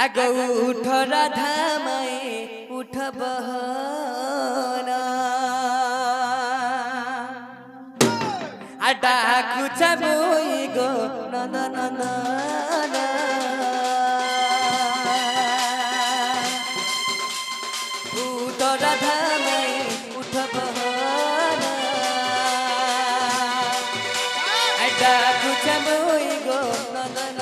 आगो उठ राधा माए उठ बहना आडा कुचा मोई गो नंदन उठ राधा माए उठ बहना आडा कुचा मोई गो नंदन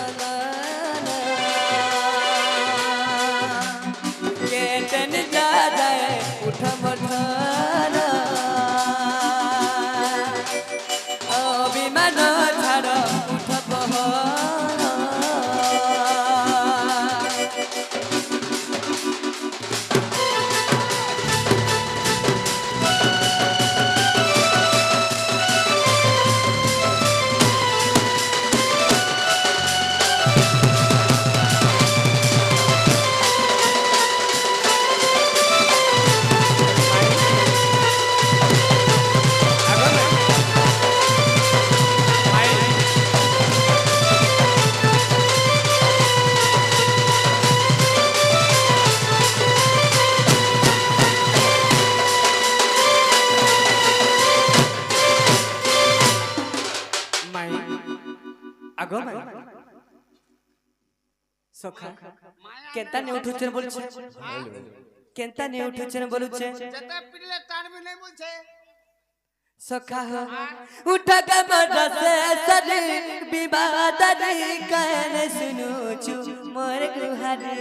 उठ मठाना अभिमान छाड़ उठ बहना आगो माई सखा केंता ने उठुछन बोलछे केंता ने उठुछन बोलुछे जते पिले तान भी नहीं बोलछे सखा हो उठा के मरा से सरी विवाद रे कहने सुनु छु मोर गुहारे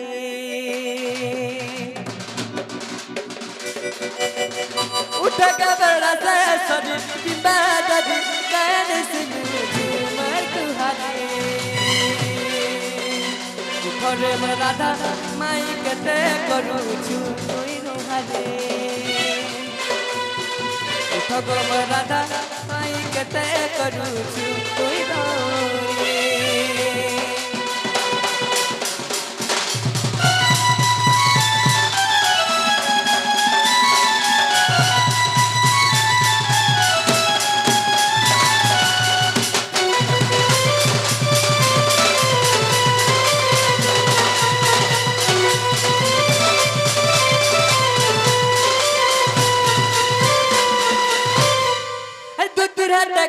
उठा के मरा से सरी विवाद रे कहने सुनु छु मोर गुहारे उठरे मोर राधा माई केते करू छु तोई गुहारे उठ गो मोर राधा माई केते करू छु तोई दौरे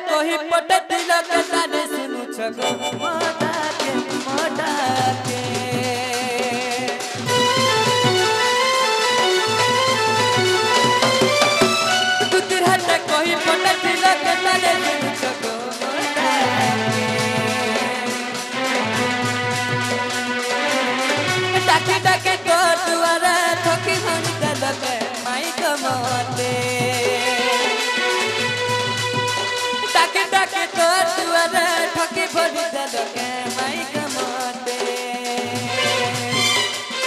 कोही पट दिल के ताने सुनु छगो मोटा के तू तिरहट कोही पट दिल के ताने सुनु छगो मोटा के डाके डाके को दुआरा ठोकी मन दल के माई कमते डाके तो दुआरे ठोकी भरी दल के माई कमते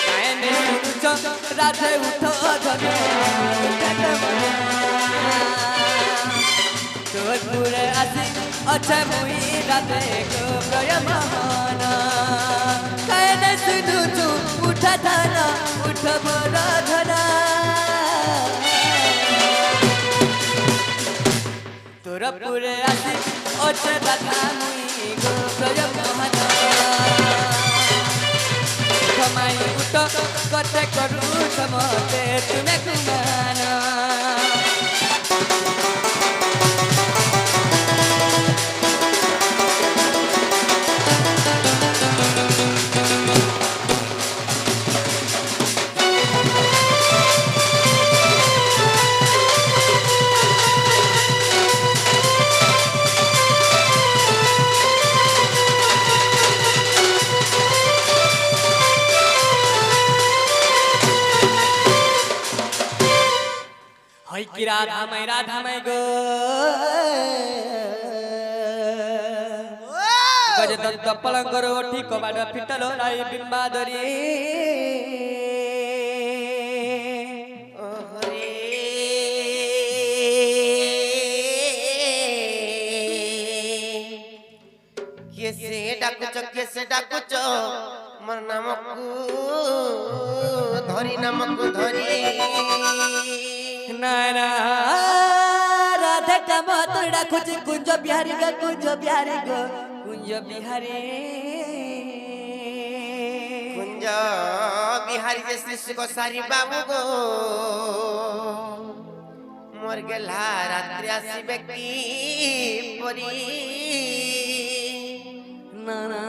कायने सुनुछो राधे उठो धन तोर पुरे आसी अच्छे मुई राधे को प्रिय महान कायने सुनुछु उठ धन उठ मोर धन तोर पुरे आसी अच्छे राधा मुई गो प्रिय महान माई उठ कते करू समते तुमे कुमान की राधा मैं गो गज दत्त पलंगर ओठी कबाड़ फिटलो राई बिंबादरी कैसे डाकुचो मोर नामकू धरी नामकू धरी नाना राधा का मतड़ा खुज कुंज बिहारी ग कुंज बिहारी ग कुंज बिहारी कुंज বিহারি যে শিশু সারি বাবু গো মোর গেলা রাত্রি আসিবে কি পরি না না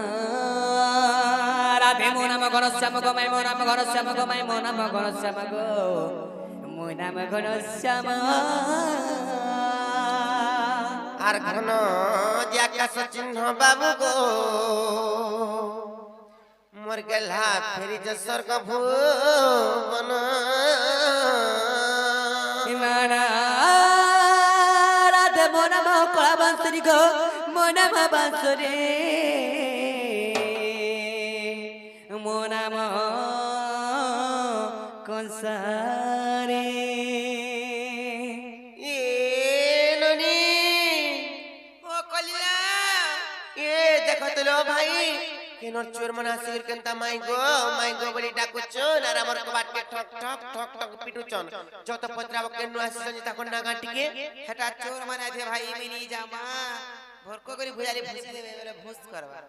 রাধে মো নাম ঘনশ্যাম গো মাই মো নাম ঘনশ্যাম গো মাই মো নাম ঘনশ্যাম গো মো নাম ঘনশ্যাম আর ঘন যে আকাশ চিহ্ন বাবু গো মোর গেলা ফেরি যে স্বর্গ ভুবন ইমানা রাধে মো নাম কলা বাঁশরি গো মো নাম বাঁশরি মো নাম কংসারে এ ননি ও কলিয়া এ দেখো তো লো ভাই কেনর চোর মনে আসির কেনতা মাই গো বলি ডাকুছন আর আমার কবাটকে ঠক ঠক ঠক ঠক পিটুছন যত পত্রাব কেন আসিছন তখন না গাটিকে হেটা চোর মানে আছে ভাই মিনি জামা ভরক করে ভুজালি ভুসি দেবে বলে ভুস করবা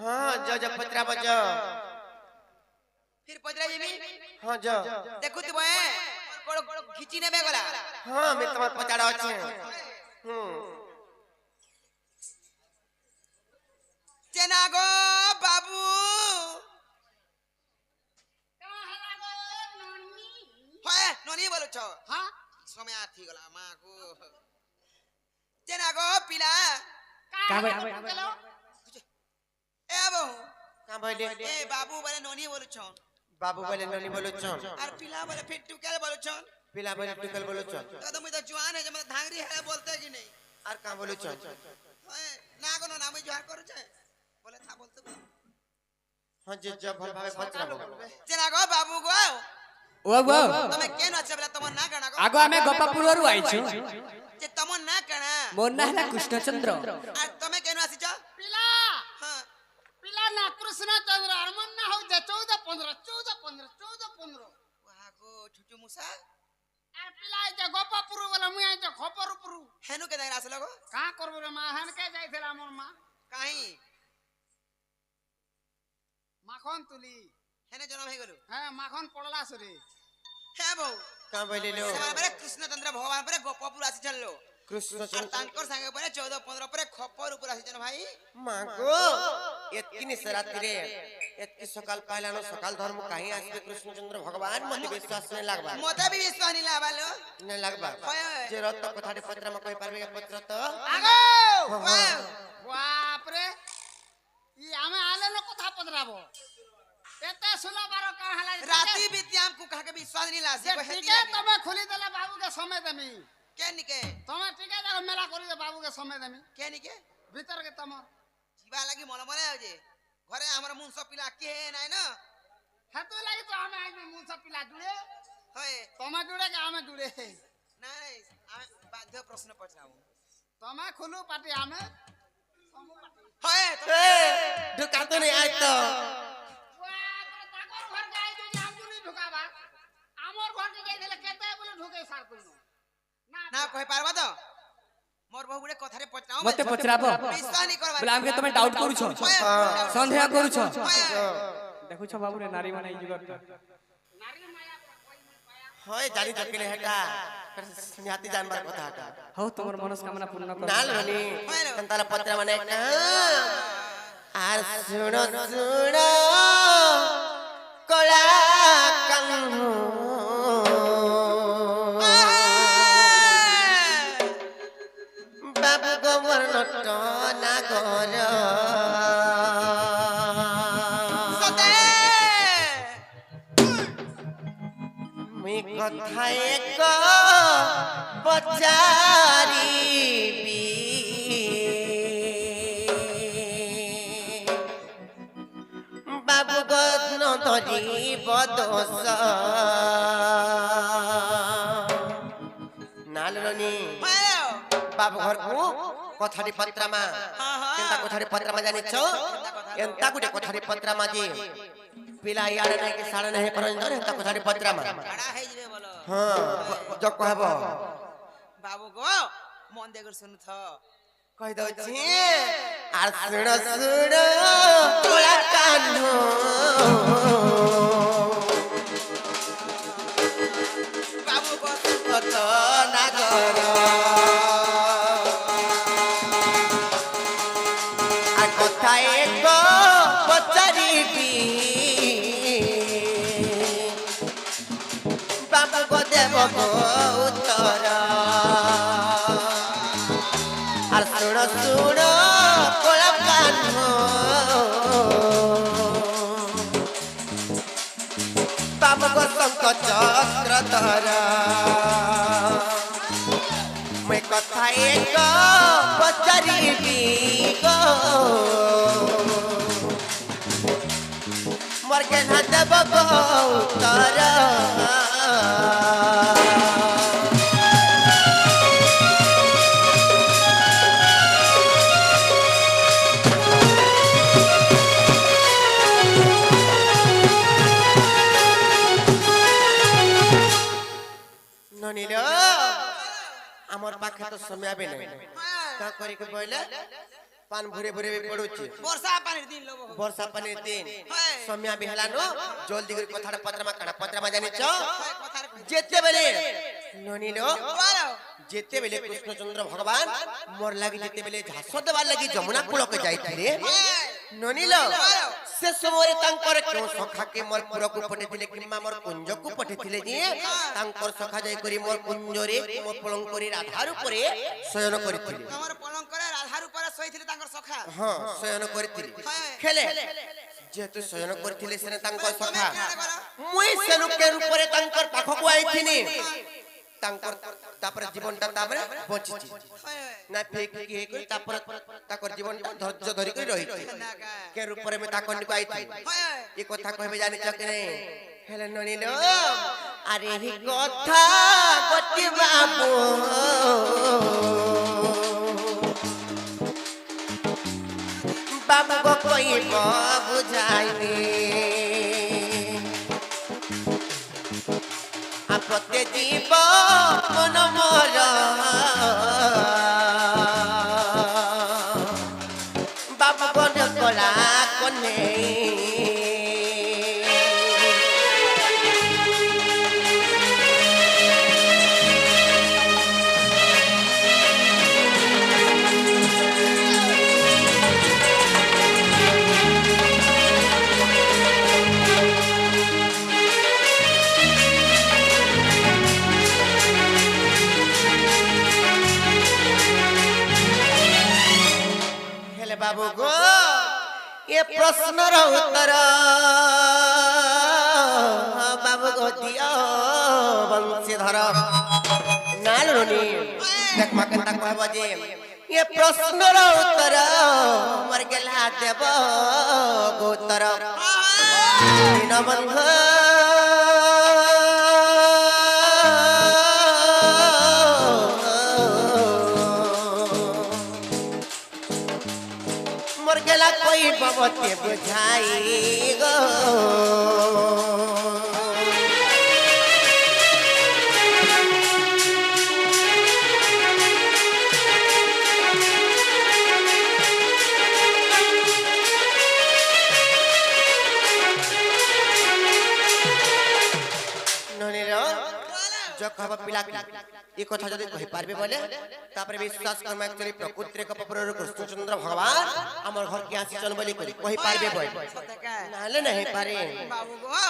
हां जो पत्रा बजो फिर पत्रा जेबी हां जो देखु तू बे कोड़ खिची नेबे गला हां मैं तमर पचाड़ा अछि चेना गो बाबू হয় ননি বলছ হ্যাঁ সময় আথি গলা মা গো চেনা গো পিলা এ বাবু का बोले এ বাবু বলে ননি বলছ बाबू बोले ननी बोलुछन আর পিলা বলে ফিট টুকেল বলছ पिला बोले टुकल बोलुछन তো তুমি তো জওয়ান है जब धांगरी है बोलते कि नहीं और का बोलुछन না গো না আমি জোহার করছে বলে থা বলতে हां जे जब भल भावे पत्रा চেনা গো বাবু গো ও গো তুমি কেন আছে বলে তোমার না কানা গো আগো আমি গোপাপুরରୁ আইছো যে তোমার না কানা মোর না হলা কৃষ্ণচন্দ্র আর তুমি কেন আসিছ पिला হ্যাঁ पिला ना कृष्ण चंद्र अरमन ना हो जा 14 15 ওহাগো ছুটু মুসা আর पिला जा गोपापुर वाला मुई आ जा खपरपुर হেনু কে দাইরা আসলো গো का करबो रे मा हन के जाइथला मोर मा কাহি माखन तुली হেনে জন্ম হয়ে গেল हां माखन पड़ला सरे হ্যাঁ বউ का बोले लो সেবার পরে কৃষ্ণচন্দ্র ভগবান পরে গোপপুর আসি চললো कृष्ण আর তাঙ্কর সঙ্গে পরে 14 15 পরে খপর উপর আসি জন ভাই मागो एतकिनी सरात्रि रे एतकी सकाल पाइलानो सकाल धर्म काहे आसबे कृष्णचंद्र भगवान मते विश्वास नै लागबा মতে বি বিশ্বাস নি লাবালো नै लागबा হয় जे रत कथाटे पत्र में कोई पारबे पत्र तो আগো बाप रे ई आमे आले न कथा पदराबो एते सुनो बारो का हला রাতি বিদ্যাম কু কাকে বিশ্বাস নি লাসি जे কো ठीक হেতি है तमे खुली देला बाबू के समय देमी কে নিকে तमे ठीक है देखो मेला करी दे बाबू के समय देमी কে নিকে भीतर के तमर जीवा लगी मन मने हो जे घरे हमर मुंह सब पिला के नाइ न हेतु लागि तो आमे आज मुंह सब पिला जुड़े होय तमे जुड़े के आमे जुड़े नाइ आमे बाध्य प्रश्न पछाऊ तमे खुलू पाटी आमे होय ढुका तो नहीं आज तो ताकर घर जाई जो हमकु नहीं ढुकाबा हमर घर के जाई देले केते बोले ढुके सार कइनो ना कहि पारबा तो मोर बहु गुडे कथारे पछाऊ मते पचराबो विश्वास नि करबा बोले हमके तमे डाउट करू छ संदेह करू छ देखु छ बाबू रे नारी माने जुगर नारी माया कोई नहीं पाया होय जानी जकिले हेटा निहाती जानबार कथा हटा हो तोर मनस्कामना पूर्ण कर नाल रनी कंताला पत्र माने आर सुनो सुनो कोला कंधो बाबू गोबर नट ना कर सते मी कथा एक पचारिबी बाबू गन धरी बदोस नालरनी मायो बाबू घर को कथारी पत्रमा हां हां केनता कथारी पत्रमा जानि छ एंता गुटे कथारी पत्रमा जे पिला यार नै के साडा नै परंजर एंता कथारी पत्रमा बड़ा है जिवे बोलो हां जो कहबो बाबू गो मन देगर सुन थ कहि दो छी आर सुन सुन कोला कान्हो বাম গো শঙ্খ চক্রধর মই কথা এক পচারিবি গো মোর গেলা দেব গো উত্তর ননিল আমার পাখে তো সময় আবে নাই কা করি কে বইলে পান ভরে ভরে পড়ুছি বর্ষা পানির দিন লোক বর্ষা পানির দিন হ্যাঁ। সময় আবে হেলানো জলদি করে কথাটা পত্রমা কানা পত্রমা জানিছ কথার যেতে বেলে ননিল বলো যেতে বেলে কৃষ্ণচন্দ্র ভগবান মোর লাগি যেতে বেলে ঝাস দেবার লাগি যমুনা কূলকে যাইଥିଲେ ননিল সে সময় তাঙ্কর কেউ সখাকে মোর পুরকু পঠেছিলে কিংবা মোর কুঞ্জকু পঠেছিলে যে তাঙ্কর সখা যাই করি মোর কুঞ্জরে মোর পলঙ্করি রাধার উপরে শয়ন করিଥିଲେ তোমার পলঙ্করে রাধার উপরে শোইছিলে তাঙ্কর সখা হ্যাঁ শয়ন করিଥିଲେ খেলে যেহেতু শয়ন করিଥିଲେ সেনে তাঙ্কর সখা মুই সেনুকে উপরে তাঙ্কর পাখকু আইছিনি তাঙ্কর তারপরে জীবনটা তারপরে বঞ্চিছি না ফেক কি হে করি তারপরে তাকর জীবনটা ধৈর্য ধরি করি রহিছি কে উপরে মে তাকর নিকো আইছি এই কথা কইবে জানিছ কি নাই হেলে ননিল আরে হি কথা গতি বাবু বাবু গো কইব বুঝাইনি আপতে জীব মন মোর বাবু গন কলা কনে বাবু গো এ প্রশ্নর উত্তর বাবু গো দিও বংশীধর নালনি দেখ মা কেনতা কহব যে এ প্রশ্নর উত্তর মর গেলা দেব গোত্তর দীনবন্ধু कोई बबते बुझाई गो कहब पिला ये कथा जदि कहि पारबे बोले तापर विश्वास कर्म एक्चुअली प्रकृति के पपर कृष्णचंद्र भगवान हमर घर के आसीचन बोली कहि पारबे बोल नाले नहीं पारे बाबू गो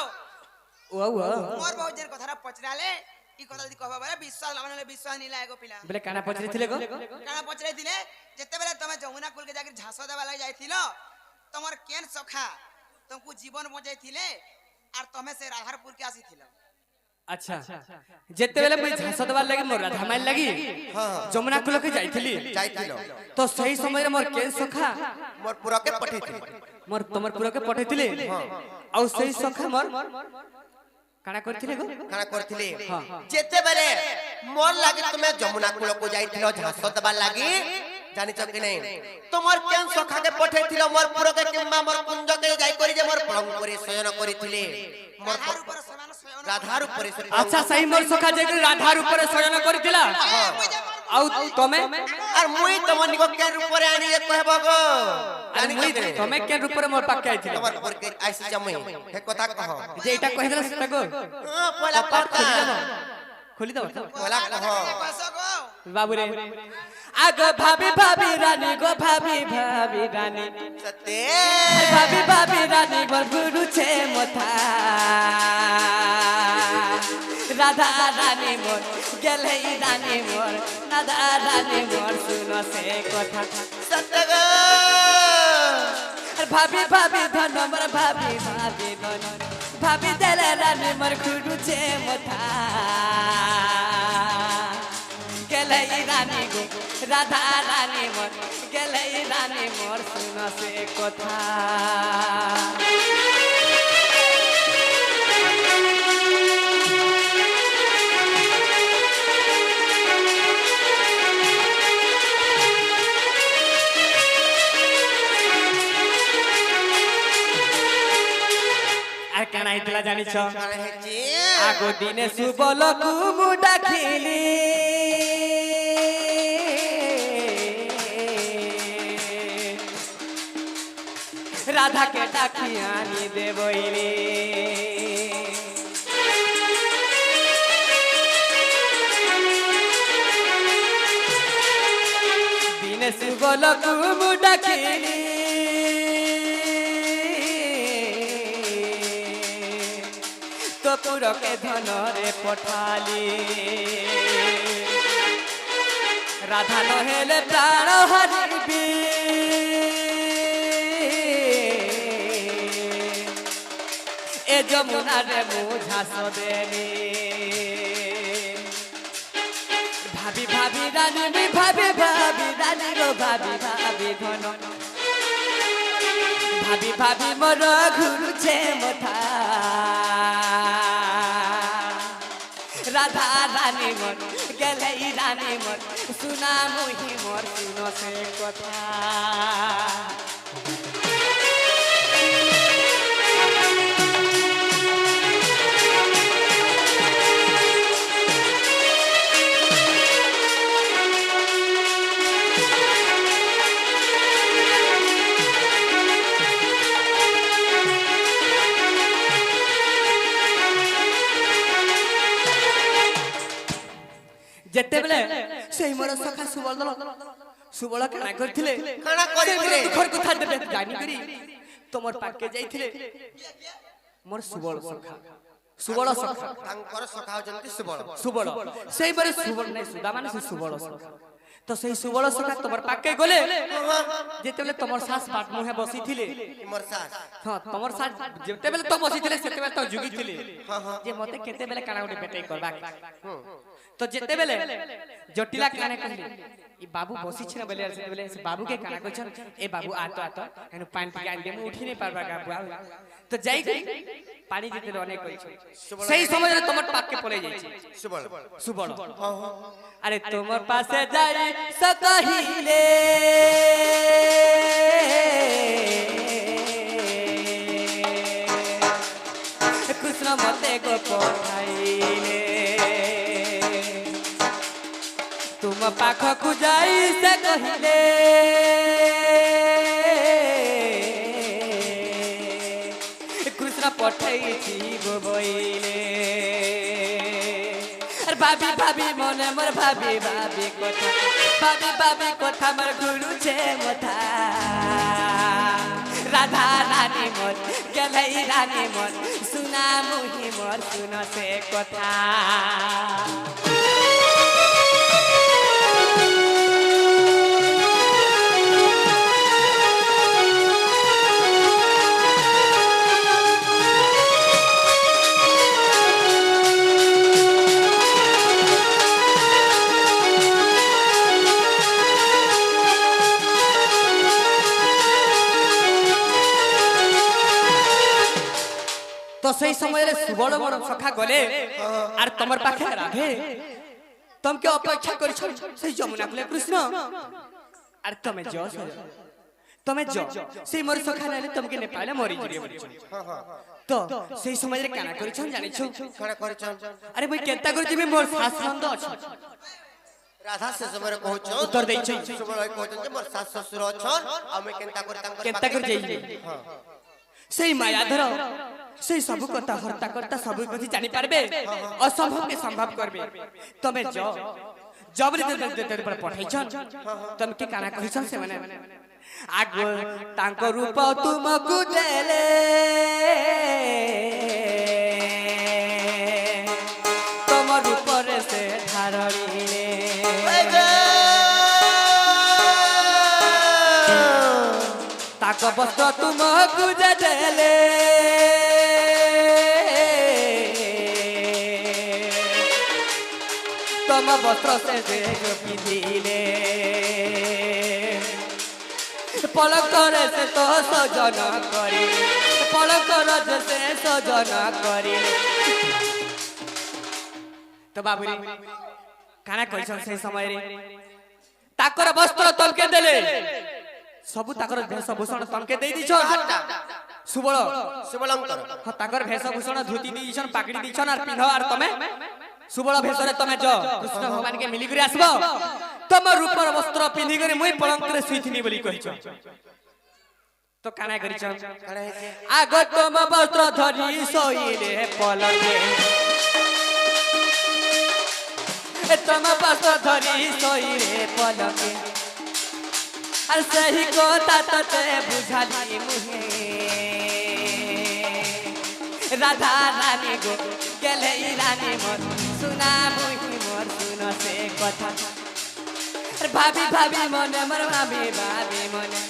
ओ मोर बहुत जन कथा पचराले ई कथा जदि कहबा बोले विश्वास लावले विश्वास नहीं लागो पिला बोले काना पचरिथिले गो काना पचराइथिले जते बेले तमे जमुना कुल के जाके झांसो देबा लागि जाइथिलो तमर केन सखा तुमको जीवन बजाइथिले और तमे से राधारपुर के आसीथिलो अच्छा जेते बेले मैं झांस दबार लगी मोर राधा माइल लगी हां जमुना कुल के जाइथिली तो सही समय रे मोर केन सखा मोर पूरा के पठेथिले मोर तमर पूरा के पठेथिले और सही सखा मोर काना करथिले गो काना करथिले जेते बेले मोर लागे तुमे जमुना कुल को जाइथिलो झांस दबार लागी जानि छ कि नहीं तमर केन सखा के पठेथिलो मोर पूरा के किम्मा मोर कुंज के जाई करी जे मोर पलंग करे शयन करिथिले मोर राधार ऊपर से अच्छा सही मोर सखा जे राधार ऊपर शयन करथिला आउ तमे और मुई तमन को के ऊपर आनी ए कहबो गो जानि मुई तमे के ऊपर मोर पाके आइथिले तमर ऊपर के आइसी जमई हे कथा कह जे एटा कहि देला सेटा गो पहला पता खोली दो पहला कह बाबू रे आगो भाभी भाभी रानी गो भाभी भाभी रानी सत्य भाभी भाभी रानी गोर गुरु छे मोथा राधा रानी मोर गेले रानी मोर राधा रानी मोर सुनो से कथा सत्य गो ভাবি ভাবি ধন মোর ভাবি ভাবি ধন ভাবি দেলে রানী মোর ঘুরুছে মথা গেলে রানী গো রাধা রানী মোর গেলে রানী মোর শুনো সে কথা আর কেন আইতলা জানিছ কারণ হচ্ছে আগো দিনে সুবল কুমু ডাকিলি রাধাকে ডাকি আনি দেবইলি দিনে সুবল কুমু ডাকিলি তো পুরকে ধনরে পঠালি রাধা নহেলে প্রাণ হারিবি এ যমুনারে মুঝাস দেনি ভাবি ভাবি রানী ভাবি ভাবি রানী গো ভাবি ভাবি ধন ভাবি ভাবি মোর ঘুরুছে মথা রাধা রানী মোর গেলে রানী মোর শুনা মুহি মোর শুনো সে কথা যেতেবেলে সেই মোর সখা সুবল দল সুবল কানা করଥିଲେ কানা କରିଥିଲେ দুঃখর কথা দেবে জানি করি তোমার পাকে যাইଥିଲେ মোর সুবল সখা সুবল সখা ତାଙ୍କର ସଖା ହଉଛନ୍ତି ସୁବଳ সুবল সেই বরে সুবল নাই সুদা মানে সে সুবল সখা তো সেই সুবল সখা তোমার পাকে গলে যেতেবেলে তোমার শাস বাট মুহে বসিଥିଲେ ମୋର ଶାଶ ହଁ ତମର ସାଥ ଯେତେବେଳେ ତ ବସିଥିଲେ ସେତେବେଳେ ତ ଜୁଗିଥିଲେ ଯେ ମତେ କେତେବେଳେ କାଣା ଗୋଟେ ବେଟେଇ କରବା ତ ଯେତେବେଳେ ଜଟିଲା କାଣା କହିଲେ ଇ ବାବୁ ବସିଛି ନା ବେଲେ ସେତେବେଳେ ସେ ବାବୁ କେ କାଣା କହିଛନ୍ ଏ ବାବୁ ଆତ ଏନୁ ପାଣି ଟିକେ ଆଣି ଦେ ମୁଁ ଉଠି ਨਹੀਂ ପାରବା ବାବୁ ତ ଯାଇ ପାଣି ଯେତେବେଳେ ଅନେକ କହିଛ সেই ସମୟରେ ତମର ପାକେ ପଳେଇ ଯାଇଛି ସୁବଳ সুবল আরে তোমার পাশে যাই সকহিলে কৃষ্ণ মতে গো পঠাইলে তুম পাখকু যাই সে কহিলে কৃষ্ণ পঠাইছি গো বইলে ভাবি ভাবি মনে মোর ভাবি ভাবি কথা মোর ঘুরুছে মথা রাধা রানী মোর গেলাই রানী মোর শুনা মুহি মোর শুনো সে কথা তো সেই সময়ে সুবল বড় সখা গলে আর তোমার পাখে রাধে তোমাকে অপেক্ষা করেছ সেই যমুনা কুলে কৃষ্ণ আর তুমি যশ তুমি সেই মোর সখা নালে তোমাকে নে পাইলে মরি জড়িয়ে পড়ছ তো সেই সময়ে কানা করেছ জানিছ କଣ କରିଛନ୍ আরে মই কেনতা করি তুমি মোর শাস্ত্রন্দ অছ ରାଧା ସେ ସମୟରେ କହୁଛ ଉତ୍ତର ଦେଇଛ ସୁବଳ କହୁଛନ୍ତି ଯେ ମୋର ଶାଶ ଶ୍ୱଶୁର ଅଛନ୍ ଆଉ ମୁଁ କେନ୍ତା କରି ତାଙ୍କର କେନ୍ତା କରି ଯାଇ সেই মায়াধর সেই সবু কথা হর্তা কর্তা সবু কথা জানি পারবে অসম্ভব কে সম্ভব করবে তবে জবরি তের পর পঠাইছন তুমি কে কানা কহিছন সে মানে আগ তাঙ্ক রূপ তুমকু দেলে তোম রূপরে সে ধারণিলে তাক বস্ত্র তুমকু যে দেলে তম বস্ত্র সে যে পিঁধিলে পলকরে সে তো সজন করি পলকর সে সজন করি তো বাবুরি কানা কইছন সেই সমୟରେ তাকর বস্ত্র তমকে দেলে ସବୁ ତାଙ୍କର ବେଶଭୂଷଣ ତମକେ ଦେଇ ଦେଇଛନ୍ ସୁବଳ ସୁବଳଙ୍କର ତାଙ୍କର ବେଶଭୂଷଣ ଧୋତି ଦେଇଛନ୍ ପାଗଡି ଦେଇଛନ୍ আর পিন্ধ আর ତମେ ସୁବଳ ବେଶରେ ତମେ ଜ କୃଷ୍ଣ ଭଗବାନ କେ ମିଲି କରି আসব ତମ ରୂପର ବସ୍ତ୍ର ପିନ୍ଧି କରି ମୁଇ ପଳଙ୍କରେ ଶୁଇଥିନି ବୋଲି କହିଛ তো কানা করিছ কাଣା ହେଇছে আগ তম বস্ত্র ধরি শোইলে পলকে তম বস্ত্র ধরি শোইলে পলকে আর সেই কথা তোতে বুঝালি মুহে রাধা রানী গো গেলে রানী মোর শুনা মুহি মোর শুন সে কথা ভাবি ভাবি মনে মোর ভাবি ভাবি মনে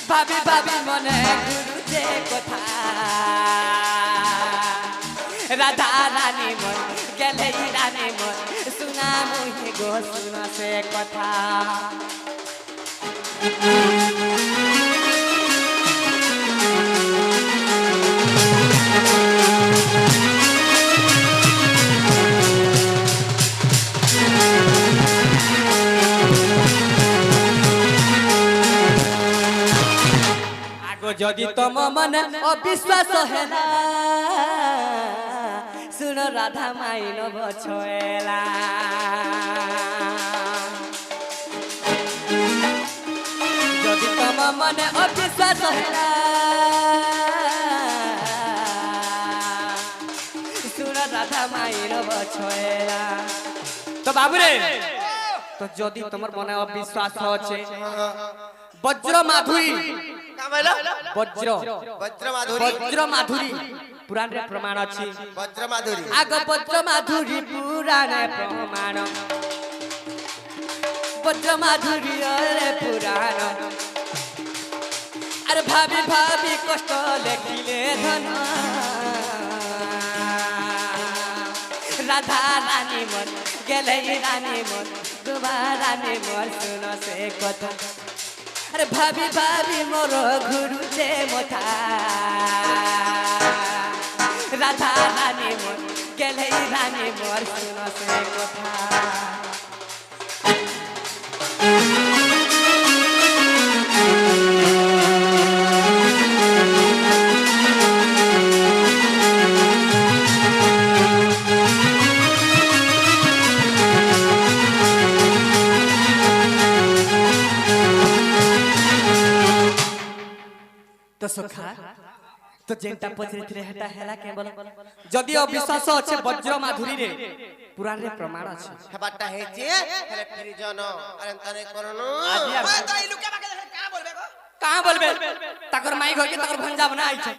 ভাবি ভাবি মনে গুরু যে কথা রাধা রানী মোর গেলে রানী মোর শুনা মুহি গো শুন সে কথা আগো যদি তম মনে অবিশ্বাস হেলা শুন রাধা মাই নব ছয়েলা যদি তম মনে অবিশ্বাস হেলা শুন রাধা মাই নব ছয়েলা তো বাবুরে তো যদি তোমার মনে অবিশ্বাস আছে বজ্র মাধুরী বজ্র বজ্র মাধুরী বজ্র মাধুরী পুরাণে প্রমাণ আছে বজ্র মাধুরী আগ বজ্র মাধুরী পুরাণে প্রমাণ বজ্র মাধুরী রে পুরাণ আরে ভাবি ভাবি কষ্ট লেখিলে ধন রাধা রানী মন গেলে রানী মন দুবা রানী মন শুন সে কথা আরে ভাবি ভাবি মোর ঘুরুছে মথা রাধা রানী মোর গেলে রানী মোর শুন সে কথা তো সখা তো যেটা পচরিথিলে হেটা হেলা কেবল যদি অবিশ্বাস আছে বজ্র মাধুরী রে পুরাণ রে প্রমাণ আছে হেবাটা হেছে হেলে ফিরি জন আরে তারে করনো আজি ওই তো এই লুকে বাকে দেখে কা বলবে গো কাঁ বলবে তাকর মাই ঘরকে তাকর ভঞ্জা বনা আইছে